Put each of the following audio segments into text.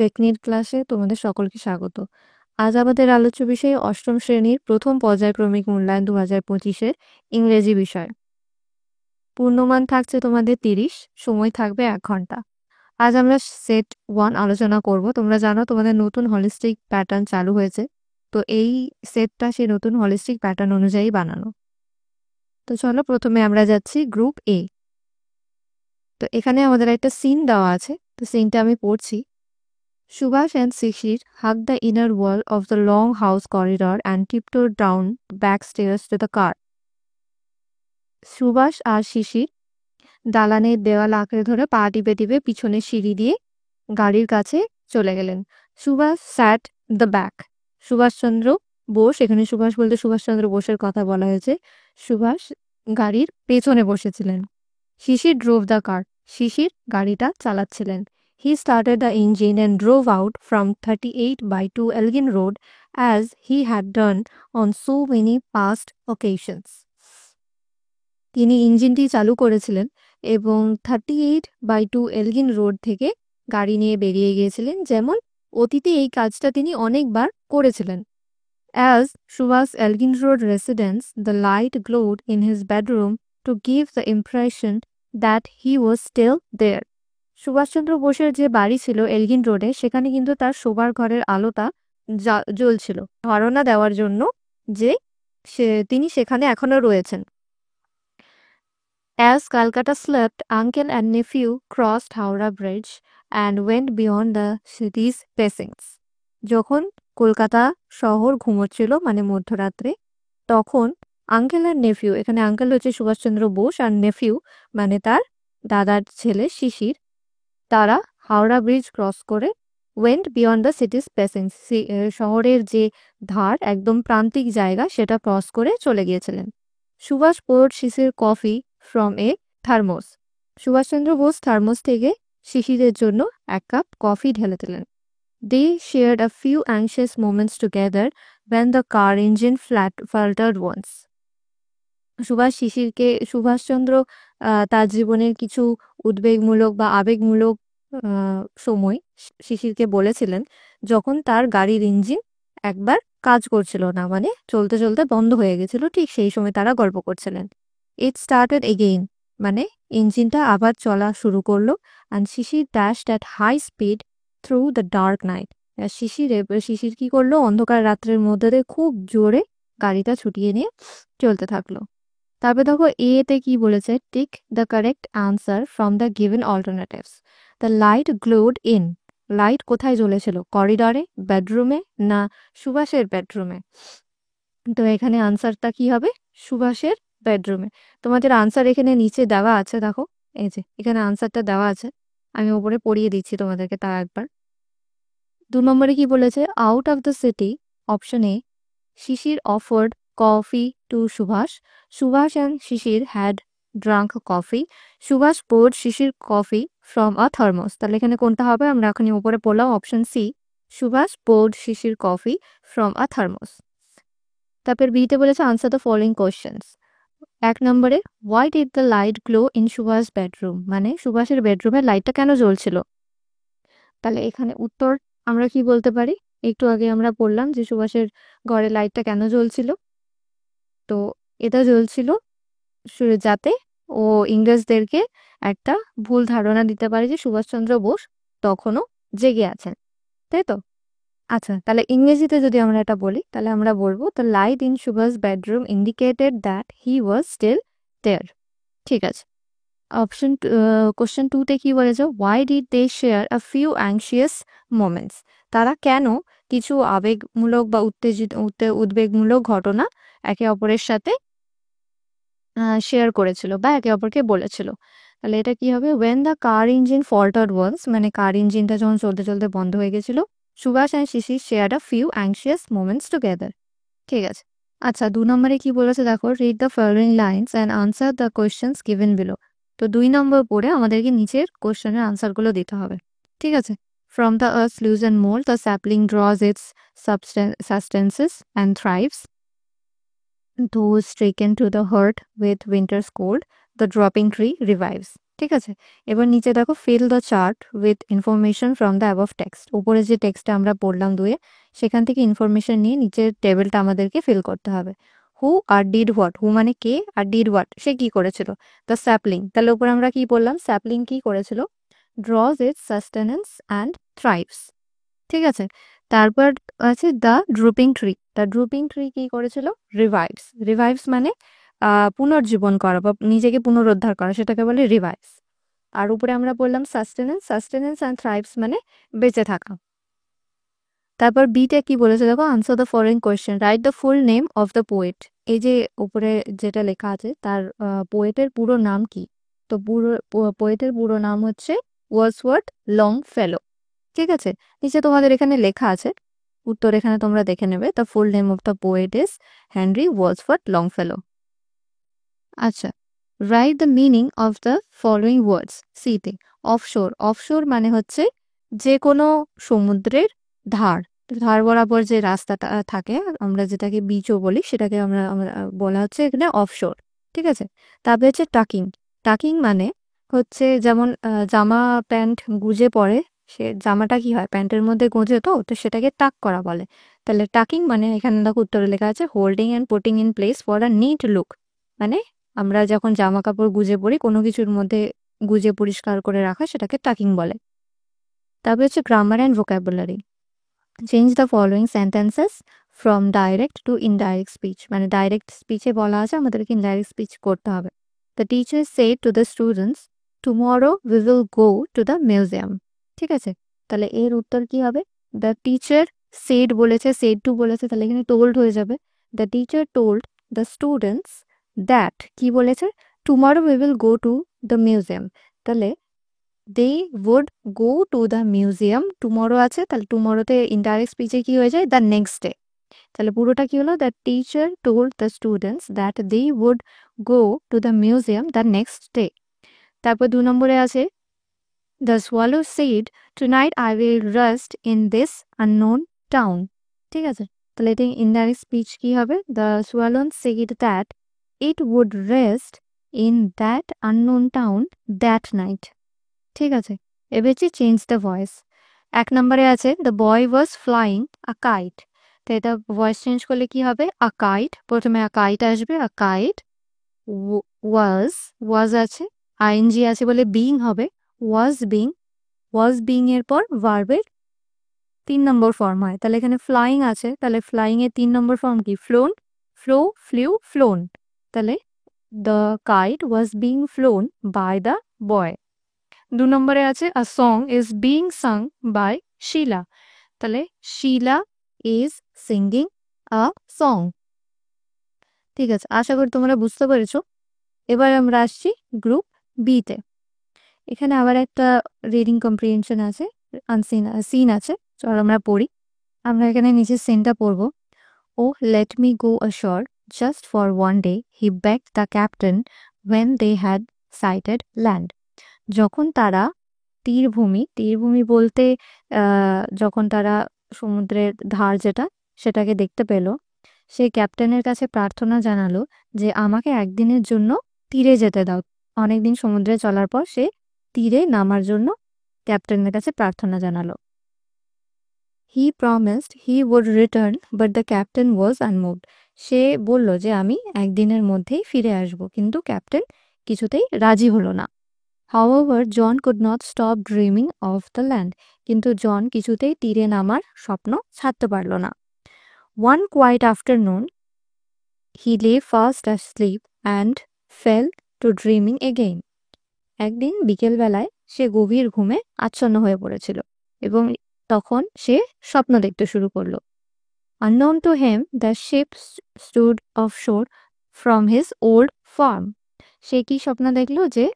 Technique ক্লাসে তোমাদের সকলকে স্বাগত। আজ আমাদের আলোচ্য বিষয় অষ্টম শ্রেণীর প্রথম পর্যায়ক্রমিক মূল্যায়ন 2025-এর ইংরেজি বিষয়। পূর্ণমান থাকছে তোমাদের 30, সময় থাকবে 1 ঘন্টা। আজ আমরা সেট 1 আলোচনা করব। তোমরা জানো তোমাদের নতুন হলিস্টিক প্যাটার্ন চালু হয়েছে, তো এই সেটটা সেই নতুন হলিস্টিক প্যাটার্ন অনুযায়ী বানানো। তো চলো প্রথমে আমরা যাচ্ছি গ্রুপ এ। তো এখানে আমাদের একটা সিন দেওয়া আছে, তো সিনটা আমি পড়ছি। Subhash and Shishir hugged the inner wall of the long house corridor and tiptoed down the back stairs to the car. Subhash আর শিশির দালানের দেওয়াল আঁকড়ে ধরে পা টিপে টিপে পিছনের সিঁড়ি দিয়ে গাড়ির কাছে চলে গেলেন। Subhash sat the back. Subhash Chandra Bose, এখানে সুভাষ বলতে সুভাষচন্দ্র বোসের কথা বলা হয়েছে। সুভাষ গাড়ির পেছনে বসেছিলেন। শিশির ড্রোভ দ্য কার। শিশির গাড়িটা চালাচ্ছিলেন। He started the engine and drove out from 38/2 Elgin Road as he had done on so many past occasions. তিনি ইঞ্জিনটি চালু করেছিলেন এবং 38/2 এলগিন রোড থেকে গাড়ি নিয়ে বেরিয়ে গিয়েছিলেন, যেমন অতীতে এই কাজটা তিনি অনেকবার করেছিলেন। As Subhash Elgin Road residence, the light glowed in his bedroom to give the impression that he was still there. Subhash Chandra বোসের যে বাড়ি ছিল এলগিন রোডে, সেখানে কিন্তু তার শোবার ঘরের আলোটা জ্বলছিল, ধারণা দেওয়ার জন্য যে তিনি সেখানে এখনো রয়েছেন। As Calcutta slept, uncle and nephew crossed Howrah Bridge and went beyond the city's precincts. যখন কলকাতা শহর ঘুমোচ্ছিল, মানে মধ্যরাত্রে, তখন আঙ্কেল আর নেফিউ, এখানে আঙ্কেল হচ্ছে সুভাষচন্দ্র বোস আর নেফিউ মানে তার দাদার ছেলে শিশির, তারা হাওড়া ব্রিজ ক্রস করে ওয়েন্ট বিয়ন্ড দ্য সিটিস প্রেসিংস, শহরের যে ধার, একদম প্রান্তিক জায়গা, সেটা ক্রস করে চলে গিয়েছিলেন। Subhash poured Shishir coffee from a thermos. Subhashchandra Bose thermos থেকে শিশিরের জন্য 1 কাপ কফি ঢেলে দিলেন। They shared a few anxious moments together when the car engine faltered once. Subhash Chandra তার জীবনের কিছু উদ্বেগমূলক বা আবেগমূলক সময় শিশিরকে বলেছিলেন, যখন তার গাড়ির ইঞ্জিন একবার কাজ করছিল না, মানে চলতে চলতে বন্ধ হয়ে গেছিল, ঠিক সেই সময় তারা গল্প করছিলেন। ইট স্টার্টেড এগেইন, মানে ইঞ্জিনটা আবার চলা শুরু করলো। And Shishir dashed at high speed through the dark night. Shishir কি করলো, অন্ধকার রাত্রের মধ্যে দিয়ে খুব জোরে গাড়িটা ছুটিয়ে নিয়ে চলতে থাকলো। তারপর দেখো এতে কি বলেছে, tick the correct answer from the given alternatives. The light glowed in, light কোথায় জ্বলেছিল, করিডরে, বেডরুমে, না সুভাষের বেডরুমে? তো এখানে আনসারটা কি হবে, সুভাষের বেডরুমে। তোমাদের আনসার এখানে নিচে দেওয়া আছে, দেখো এই যে এখানে আনসারটা দেওয়া আছে, আমি উপরে পড়িয়ে দিচ্ছি তোমাদেরকে তা একবার। 2 নম্বরে কি বলেছে, out of the city, option A, Shishir offered coffee to Subhash. Subhash and Shishir had drunk coffee. Subhash poured Shishir coffee from a thermos. তাহলে এখানে কোনটা হবে, আমরা এখন উপরে পড়লাম option C, Subhash poured Shishir coffee from a thermos. তারপর বিতে বলেছে আনসার দ্য ফলোইং কোশ্চেন্স। 1 নম্বরে, why did the light glow in Subhash bedroom, মানে সুভাষের বেডরুমে লাইটটা কেন জ্বলছিল? তাহলে এখানে উত্তর আমরা কি বলতে পারি, একটু আগে আমরা বললাম যে সুভাষের ঘরে লাইটটা কেন জ্বলছিল। তো এটা জ্বলছিল যাতে ও ইংরেজদেরকে একটা ভুল ধারণা দিতে পারে যে সুভাষচন্দ্র বোস তখনও জেগে আছেন, তাই তো? আচ্ছা, তাহলে ইংরেজিতে যদি আমরা এটা বলি, তাহলে আমরা বলবো the light in Subhash bedroom indicated that he was still there. ঠিক আছে। কোশ্চেন 2তে কি বলেছে, why did they share a few anxious moments, তারা কেন কিছু আবেগমূলক বা উদ্বেগমূলক ঘটনা একে অপরের সাথে শেয়ার করেছিল বা একে অপরকে বলেছিল। তাহলে এটা কি হবে, when the car engine faltered once, মানে কার ইঞ্জিনটা যখন চলতে চলতে বন্ধ হয়ে গেছিল, Subhash and Shishir shared a few anxious moments together. ঠিক আছে। আচ্ছা, 2 নম্বরে কি বলেছে দেখো, read the following lines and answer the questions given below. তো 2 নম্বর পড়ে আমাদেরকে নিচের কোয়েশ্চেনের আনসারগুলো দিতে হবে। ঠিক আছে। From the earth loose and mould, the sapling draws its substances and thrives. Those stricken to the heart with winter's cold, the dropping tree revives. ঠিক আছে? এবার নিচে দেখো fill the chart with information from the above text. উপরে যে টেক্সটটা আমরা পড়লাম দুয়ে, সেখান থেকে ইনফরমেশন নিয়ে নিচের টেবিলটা আমাদেরকে ফিল করতে হবে। হু আর ডিড হোয়াট, হু মানে কে, আর ডিড হোয়াট সে কি করেছিল। দ্য স্যাপলিং, তাহলে উপরে আমরা কি বললাম, স্যাপলিং কি করেছিল, ড্রজ ইটস সাস্টেনেন্স অ্যান্ড থ্রাইভস। ঠিক আছে, তারপর আছে the drooping tree, the drooping tree কি করেছিল, রিভাইভস। রিভাইভস মানে পুনর্জীবন করা বা নিজেকে পুনরুদ্ধার করা, সেটাকে বলে রিভাইভস। আর উপরে আমরা বললাম সাস্টেনেন্স, সাস্টেনেন্স অ্যান্ড থ্রাইভস মানে বেঁচে থাকা। তারপর বিতে কি বলেছে দেখো, answer the following question, write the full name of the poet. এই যে উপরে যেটা লেখা আছে তার পোয়েটের পুরো নাম কি, তো পুরো পোয়েটের পুরো নাম হচ্ছে ওয়ার্ডসওয়ার্থ লংফেলো। ঠিক আছে, নিচে তোমাদের এখানে লেখা আছে, উত্তর এখানে তোমরা দেখে নেবে। The full name of the poet is Henry Wadsworth Longfellow. আচ্ছা, write the meaning of the following words. সিতে অফশোর, অফশোর মানে হচ্ছে যে কোনো সমুদ্রের ধার, ধার বরাবর যে রাস্তাটা থাকে আমরা যেটাকে বিচও বলি, সেটাকে আমরা বলা হচ্ছে এখানে অফশোর। ঠিক আছে, তারপরে হচ্ছে টাকিং। টাকিং মানে হচ্ছে যেমন জামা প্যান্ট গুজে পড়ে, সে জামাটা কি হয় প্যান্টের মধ্যে গোঁজে, তো তো সেটাকে টাক করা বলে। তাহলে টাকিং মানে এখানে দেখো উত্তরে লেখা আছে holding and putting in place for a neat look. মানে আমরা যখন জামা কাপড় গুজে পড়ি, কোনো কিছুর মধ্যে গুজে পরিষ্কার করে রাখা, সেটাকে টাকিং বলে। তারপরে হচ্ছে grammar and vocabulary. Change the following sentences from direct two indirect speech, মানে ডাইরেক্ট স্পিচে বলা আছে, আমাদেরকে ইনডাইরেক্ট স্পিচ করতে হবে। The teacher said to the students, tomorrow we will go to the museum. ঠিক আছে, তাহলে এর উত্তর কি হবে, দ্য টিচার সেড বলেছে, সেড টু বলেছে, তাহলে এখানে টোল্ড হয়ে যাবে। The teacher told the students that, কি বলেছে, tomorrow we will go to the museum, তাহলে they would go to the museum, tomorrow আছে, তাহলে টুমরোতে ইনডাইরেক্ট স্পিচে কি হয়ে যায়, দ্য নেক্সট ডে। তাহলে পুরোটা কি হলো, the teacher told the students that they would go to the museum the next day. তারপর 2 নম্বরে আছে the swallow said tonight I will rest in this unknown town. ঠিক আছে, তাহলে এটা ইনডাইরেক্ট স্পিচ কি হবে, the swallow said that it would rest in that unknown town that night. ঠিক আছে, এবার হচ্ছে চেঞ্জ দ্য ভয়েস। 1 নম্বরে আছে the boy was flying a kite, তো এটা ভয়েস চেঞ্জ করলে কি হবে, আ কাইট, প্রথমে আ কাইট আসবে, আ কাইট ওয়াজ, ওয়াজ আছে, আইএনজি আছে বলে বিং হবে, ওয়াজ বিং, ওয়াজ বিং এর পর ভার্বের 3 নম্বর ফর্ম হয়, তাহলে এখানে ফ্লাইং আছে, তাহলে ফ্লাইং এর 3 নম্বর ফর্ম কি, ফ্লোন, ফ্লো, ফ্লিউ, ফ্লোন। তাহলে the kite was being flown by the boy. 2 নম্বরে আছে a song is being sung by Sheila, তাহলে Sheila is singing a song. ঠিক আছে, আশা করি তোমরা বুঝতে পেরেছো। এবার আমরা আসছি গ্রুপ বিতে। এখানে আবার একটা রিডিং কম্প্রিহেনশন আছে, আনসিন সিন আছে, চল আমরা পড়ি। আমরা এখানে নিচের সিনটা পড়বো। Oh let me go ashore just for one day, he begged the captain when they had sighted land. যখন তারা তীরভূমি, তীরভূমি বলতে যখন তারা সমুদ্রের ধার যেটা সেটাকে দেখতে পেল, সেই ক্যাপ্টেনের কাছে প্রার্থনা জানালো যে আমাকে একদিনের জন্য তীরে যেতে দাও। অনেকদিন সমুদ্রে চলার পর সে তীরে নামার জন্য ক্যাপ্টেনের কাছে প্রার্থনা জানালো। He promised he would return but the captain was unmoved. সে বলল যে আমি একদিনের মধ্যেই ফিরে আসব, কিন্তু ক্যাপ্টেন কিছুতেই রাজি হলো না। However, John could not stop dreaming of the land. কিন্তু জন কিছুতেই তীরে নামার স্বপ্ন ছাড়তে পারল না। One quiet afternoon, he lay fast asleep and fell to dreaming again. একদিন বিকেলবেলায় সে গভীর ঘুমে আচ্ছন্ন হয়ে পড়েছিল এবং তখন সে স্বপ্ন দেখতে শুরু করলো। Unknown to him, the ship stood offshore from his old farm. সে কি স্বপ্ন দেখলো, যে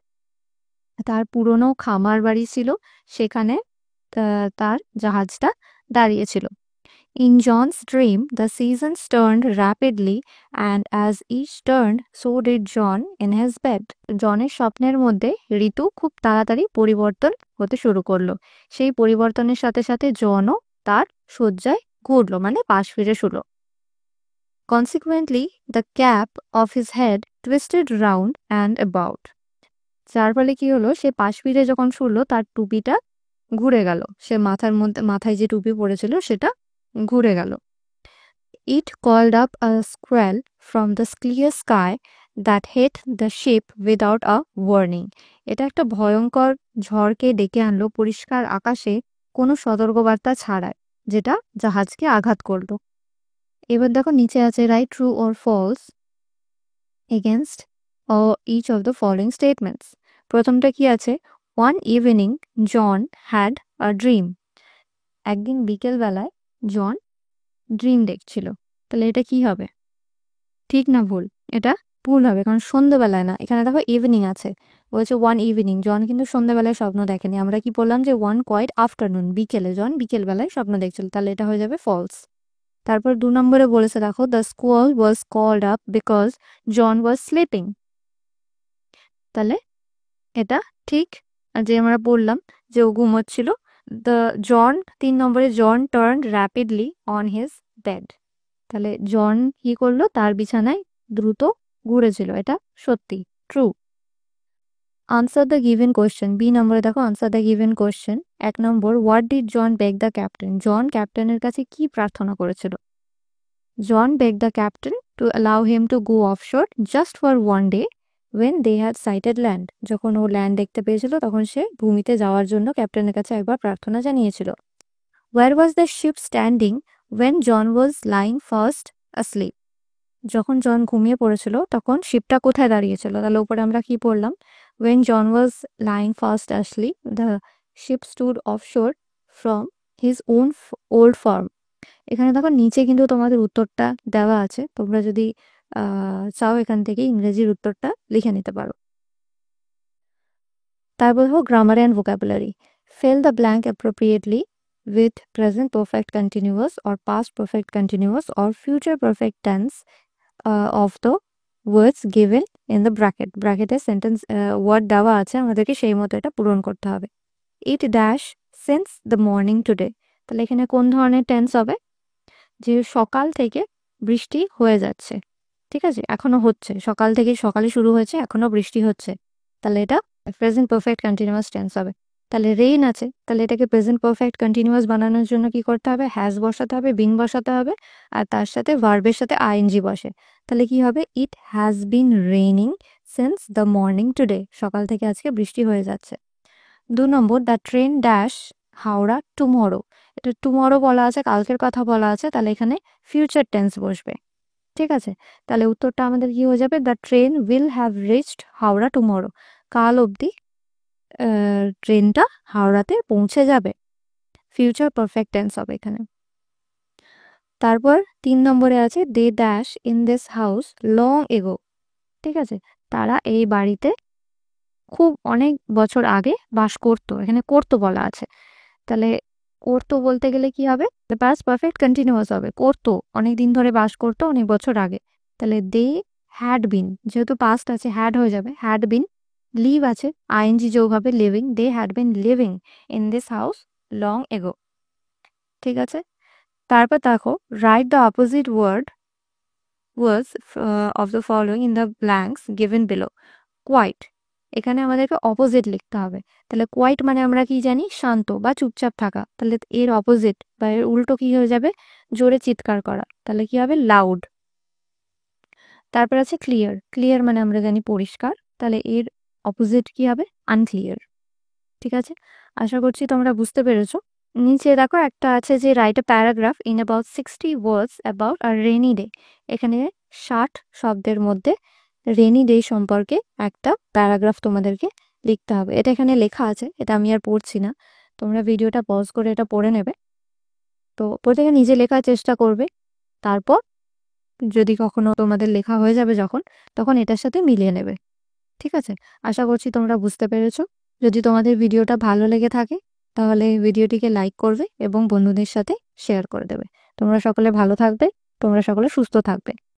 তার পুরনো খামার বাড়ি ছিল, সেখানে তার জাহাজটা দাঁড়িয়েছিল। In John's dream, the seasons turned rapidly, and as each turned, so did John in his bed. জনের স্বপ্নের মধ্যে ঋতু খুব তাড়াতাড়ি পরিবর্তন হতে শুরু করলো। সেই পরিবর্তনের সাথে সাথে জনও তার শয্যায় ঘুরলো, মানে পাশ ফিরে শুলো। Consequently, the cap of his head twisted round and about. যার ফলে কি হলো, সে পাশ ফিরে যখন শুনলো তার টুপিটা ঘুরে গেল, সে মাথায় যে টুপি পড়েছিল সেটা ঘুরে গেল। It called up a squall from the clear sky that hit the ship without a warning. এটা একটা ভয়ঙ্কর ঝড়কে ডেকে আনলো পরিষ্কার আকাশে কোনো সতর্কবার্তা ছাড়াই, যেটা জাহাজকে আঘাত করলো। এবার দেখো নিচে আছে write true or false against each of the following statements. প্রথমটা কি আছে, one evening John had a dream. একদিন বিকেল বেলায় জন ড্রিম দেখছিল। তাহলে এটা কি হবে, ঠিক না ভুল? এটা ভুল হবে, কারণ সন্ধ্যেবেলায় না, এখানে দেখো ইভিনিং আছে, বলছে ওয়ান ইভিনিং, জন কিন্তু সন্ধ্যেবেলায় স্বপ্ন দেখেনি। আমরা কি বললাম যে ওয়ান কোয়াইট আফটারনুন, বিকেলে, জন বিকেলবেলায় স্বপ্ন দেখছিল, তাহলে এটা হয়ে যাবে ফলস। তারপর 2 নম্বরে বলেছে দেখো, the squall was called up because John was sleeping. তাহলে এটা ঠিক, আর যে আমরা বললাম যে ও ঘুমোচ্ছিল। দ্য জন 3 নম্বরে, John turn rapidly on his bed. তাহলে জন কি করলো, তার বিছানায় দ্রুত ঘুরেছিল, এটা সত্যি, true. Answer the given question, B নম্বরে দেখো আনসার দ্য গিভেন কোয়েশ্চেন। 1 নম্বর, what did John beg the captain, John ক্যাপ্টেনের কাছে কি প্রার্থনা করেছিল? John beg the captain to allow him to go offshore just for one day when they had sighted land. যখন ও ল্যান্ড দেখতে পেয়েছিল তখন সে ভূমিতে যাওয়ার জন্য ক্যাপ্টেনের কাছে একবার প্রার্থনা জানিয়েছিল। Where was the ship standing when John was lying fast asleep? যখন জন ঘুমিয়ে পড়েছিল তখন শিপটা কোথায় দাঁড়িয়েছিল? তাহলে উপরে আমরা কি পড়লাম, when John was lying fast asleep the ship stood offshore from his own old farm. এখানে দেখো নিচে কিন্তু তোমাদের উত্তরটা দেওয়া আছে, তোমরা যদি চাও এখান থেকে ইংরেজির উত্তরটা লিখে নিতে পারো। তারপর দেখো grammar and vocabulary, fill the blank appropriately with present perfect continuous or past perfect continuous or future perfect tense of the words given in the bracket. ব্র্যাকেটে সেন্টেন্স ওয়ার্ড দেওয়া আছে, আমাদেরকে সেই মতো এটা পূরণ করতে হবে। It dash since the morning today, তাহলে এখানে কোন ধরনের টেন্স হবে, যে সকাল থেকে বৃষ্টি হয়ে যাচ্ছে, ঠিক আছে, এখনো হচ্ছে, সকাল থেকে, সকালে শুরু হয়েছে, এখনো বৃষ্টি হচ্ছে, তাহলে এটা প্রেজেন্ট পারফেক্ট কন্টিনিউয়াস টেন্স হবে। তাহলে রেইন আছে, তাহলে এটাকে প্রেজেন্ট পারফেক্ট কন্টিনিউয়াস বানানোর জন্য কি করতে হবে, হ্যাজ বসাতে হবে, বিন বসাতে হবে, আর তার সাথে ভার্বের সাথে আইএনজি বসে। তাহলে কি হবে, it has been raining since the morning today, সকাল থেকে আজকে বৃষ্টি হয়ে যাচ্ছে। 2 নম্বর, the train dash Howrah tomorrow, এটা টুমরো বলা আছে, কালকের কথা বলা আছে, তাহলে এখানে ফিউচার টেন্স বসবে, ঠিক আছে। তাহলে উত্তরটা আমাদের কি হয়ে যাবে, the train will have reached Howrah tomorrow, কাল অবধি ট্রেনটা হাওড়াতে পৌঁছে যাবে, ফিউচার পারফেক্ট টেন্স হবে এখানে। তারপর 3 নম্বরে আছে, they dash in this house long ago, ঠিক আছে, তারা এই বাড়িতে খুব অনেক বছর আগে বাস করতো, এখানে করতো বলা আছে, তাহলে করতো বলতে গেলে কি হবে, পাস্ট পারফেক্ট কন্টিনিউয়াস হবে, করতো অনেক দিন ধরে বাস করতো, অনেক বছর আগে। তাহলে দে হ্যাড বিন, যেহেতু পাস্ট আছে হ্যাড হয়ে যাবে, হ্যাড বিন, লিভ আছে, আইএনজি যোগ হবে, living, they had been living in this house long ago, ঠিক আছে। তারপর দেখো, write the opposite words of the following in the blanks given below. Quite, এখানে আমাদেরকে অপোজিট লিখতে হবে, তাহলে কোয়াইট মানে আমরা কি জানি, শান্ত বা চুপচাপ থাকা, তাহলে এর অপোজিট বা এর উল্টো কি হয়ে যাবে, জোরে চিৎকার করা, তাহলে কি হবে, লাউড। তারপর আছে ক্লিয়ার, ক্লিয়ার মানে আমরা জানি পরিষ্কার, তাহলে এর অপোজিট কি হবে, আনক্লিয়ার, ঠিক আছে। আশা করছি তোমরা বুঝতে পেরেছো। নিচে দেখো একটা আছে যে write a paragraph in about 60 words about a rainy day, এখানে 60 শব্দের মধ্যে রেনি ডে সম্পর্কে একটা প্যারাগ্রাফ তোমাদেরকে লিখতে হবে। এটা এখানে লেখা আছে, এটা আমি আর পড়ছি না, তোমরা ভিডিওটা পজ করে এটা পড়ে নেবে। তো প্রত্যেকে নিজে লেখার চেষ্টা করবে, তারপর যদি কখনো তোমাদের লেখা হয়ে যাবে তখন এটার সাথে মিলিয়ে নেবে, ঠিক আছে। আশা করছি তোমরা বুঝতে পেরেছো। যদি তোমাদের ভিডিওটা ভালো লেগে থাকে তাহলে ভিডিওটিকে লাইক করবে এবং বন্ধুদের সাথে শেয়ার করে দেবে। তোমরা সকলে ভালো থাকবে, তোমরা সকলে সুস্থ থাকবে।